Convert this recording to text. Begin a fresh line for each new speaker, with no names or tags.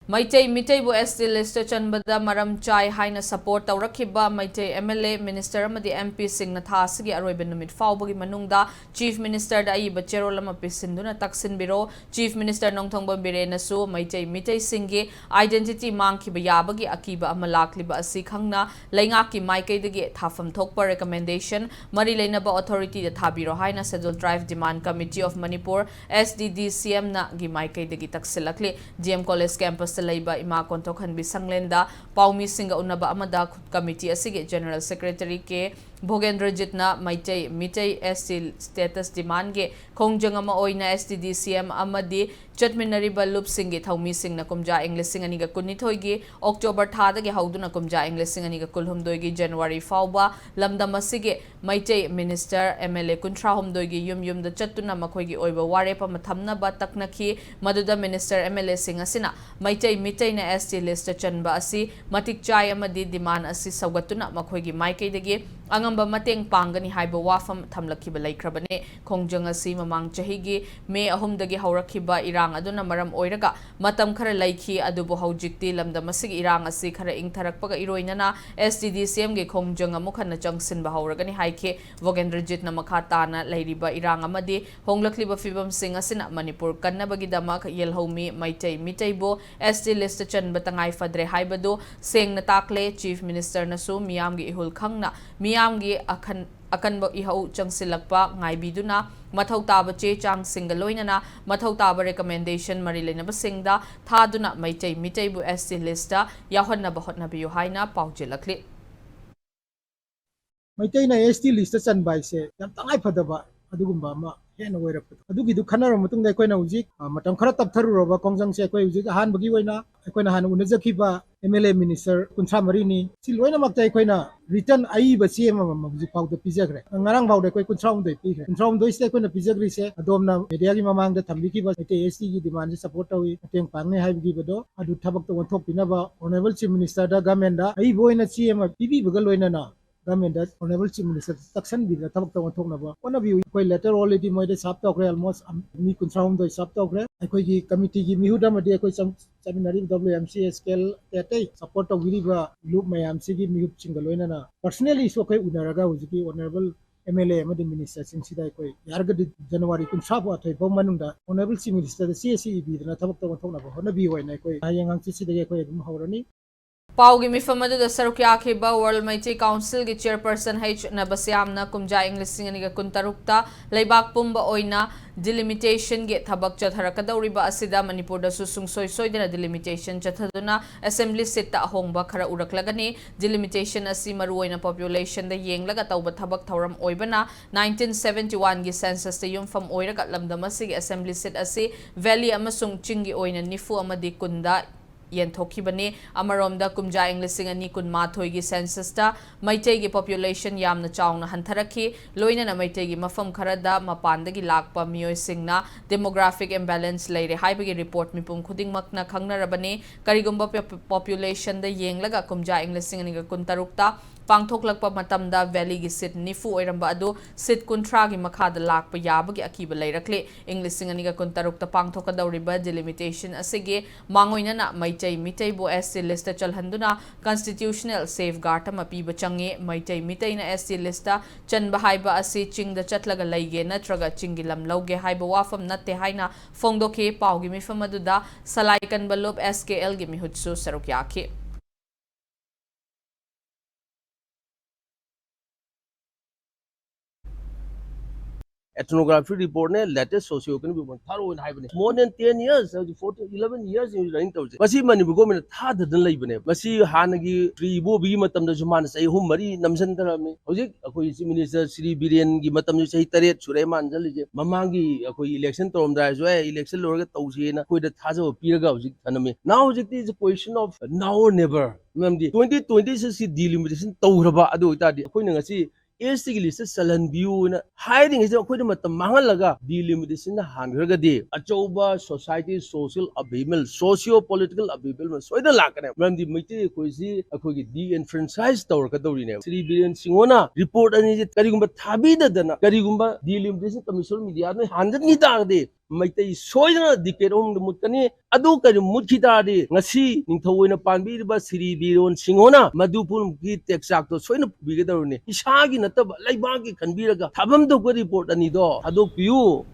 Meetei bu ST list chanbada maram chai haina support tawrakhiba Meetei MLA Minister amadi MP sing na tha asigi aroiba numit fawbagi manungda Chief Minister da iba cherolama pisinduna taksin biro Chief Minister nongthongba birena su Meetei singi identity mangkhiba yabagi akiba ama lakliba asi khangna laingaki maikaidagi thafam thokpa recommendation mari leinaba authority da thabiro haina schedule drive demand committee of Manipur Stdcm na gi maikaidagi taksilakli DM College campus Laiba ima kontok hanbi sanglenda paumi singa unaba amada committee asige general secretary ke Bhogendra Jitna Meetei ST status demand ge khongjangama oina Stdcm amadi chatminari balup singi thaumi singna kumja English singaniga kunithoi gi October thada ge hauduna kumja English singaniga kulhumdoi gi January fawba lamdam asige Meetei minister MLA kunthra humdoi gi yum da chattuna makhoi gi oiba warepa mathamna ba taknakhi maduda minister MLA singasina Meetei na ST list chanba asi matik chai amadi demand asi sawgatuna makhoi gi maikaidagi angamba mateng pangani haiba wafam thamlakhiba laikhrabane khongjang asi mamang chahigi me ahumdagi haurakhiba irang aduna maram oiraga matam khara laikhi adubu haujikti lamdam asigi irang asi khara ingtharakpaga iroinana SDDCM ge khongjang amukhana changsinba hauragani haikhe Vogendra Jitna makha tana lairiba irang amadi honglakliba fibam sing asina Manipur kannabagi damak yelhomi Meetei bo ST list chanba tangai fadre haibadu sengna takle Chief Minister nasu miyamgi ihul khangna miyamgi akanba ihau changsilakpa ngaibiduna mathau taba che chang singaloinana mathau taba recommendation mari lenaba singda thaduna Meetei bu ST lista yahonna bahotnabiyu haina paujilakli
Meetei na ST list chanbai se yam tangai phadaba adugumba ma hena oirapadu adugidu khanara matungda koina ujik matam khara taptharu roba kongjang se koi ujik han bagi oina koina han unajakhiba MLA minister kunthra mari ni si loina makta koina return ai ba se ma ujik pawda pijagre ngarang bawde koi kunthra undoi pigre kunthra undoi se koina pijagri se adomna media gi mamang da thambikhiba Meetei ST gi demand support tawi ateng pangne haibgi bado adu thabak to onthok pinaba honorable chief minister da government da ai boina CM pibi bagal loina na government that honorable chief minister takshan bi the tabak tawon thokna ba one of you koi letter already moi de sap tawkre almost mi kuntraum do sap tawkre koi gi committee gi mihuda ma de koi seminary WMC scale ate support to giri ba loop mayam si gi mihut chingaloina na personally so koi unaraga uji honorable MLA amadi minister singsidai koi yarga January kuntra ba thoi bo manungda honorable chief minister the CSE bi na tabak tawon thokna ba hona bi hoina koi ayangang chi sidage koi dum haurani
Paugi mifamadu da sarukya khiba World Meetei Council gi chairperson H Nabasyamna kumja English singaniga kuntarukta leibak pumba oina delimitation ge thabak chatharakadawriba asida Manipur da susung soidena delimitation chathaduna assembly seat ta hongba khara uraklagani delimitation asi maruoina population da yenglaga tawba thabak thauram oibana 1971 gi census da yumfam oiraga lamdamasi assembly seat asi valley amasung chingi oina nifu amadi kunda yenthokibane amaromda kumja English singani kun mathoi gi census ta Meitei gi population yamna chawna hantarakhi loina na Meitei gi mafam kharada mapanda gi lakpa miyoi singna demographic imbalance leire haibagi report mipum khuding makna khangnarabane karigumba population da yenglaga kumja English singani ga kun tarukta pangthoklakpa matamda valley gi sit nifu oiramba adu sit kuntra gi makhada lakpa yabagi akiba leirakle English singani ga kun tarukta pangthokadawriba delimitation asige mangoina na Meetei bu ST list chalhanduna constitutional safeguard ama piba change Meetei na ST list chanba haiba asi chingda chatlaga leige natraga chingilam lauge haiba wafam natte haina fongdoke paugi mifam aduda salaikan balop SKL gi mihutsu sarukyaki
ethnography report ne latest socio-economic report tharo in haibane more than 10 years 14 11 years in running tawse masi Manipur government tha dadan laibane masi hanagi tribo bi matam da juman sai hum mari namsan tarame hojik akoi chief minister Sri Biren gi matam sai taret Suleiman jalije mamangi akoi election tom da so election lorga tawse na koi da thajo piraga hojik thaname now hojik is a position of now or never mamdi 2026 delimitation tawraba adu itadi akoi na ngasi ST gi list salan view na hiding is akoi matam mangalaga delimitation na hangragadi achauba society social upheaval socio political upheaval soida lakane mamdi Meitei koi si akoi gi de-enfranchise tawrkadawrine Sri Biren Singona report ani karigumba thabi da dana karigumba delimitation commission media no hanjat ni tagde Meetei soidana decade home mutkani adu kari mutkitari ngasi ningthoina panbiriba siri biron singona madupur ki texak to soina bigedarune isagi nataba laibagi khanbiraga thabam do report ani do adu piu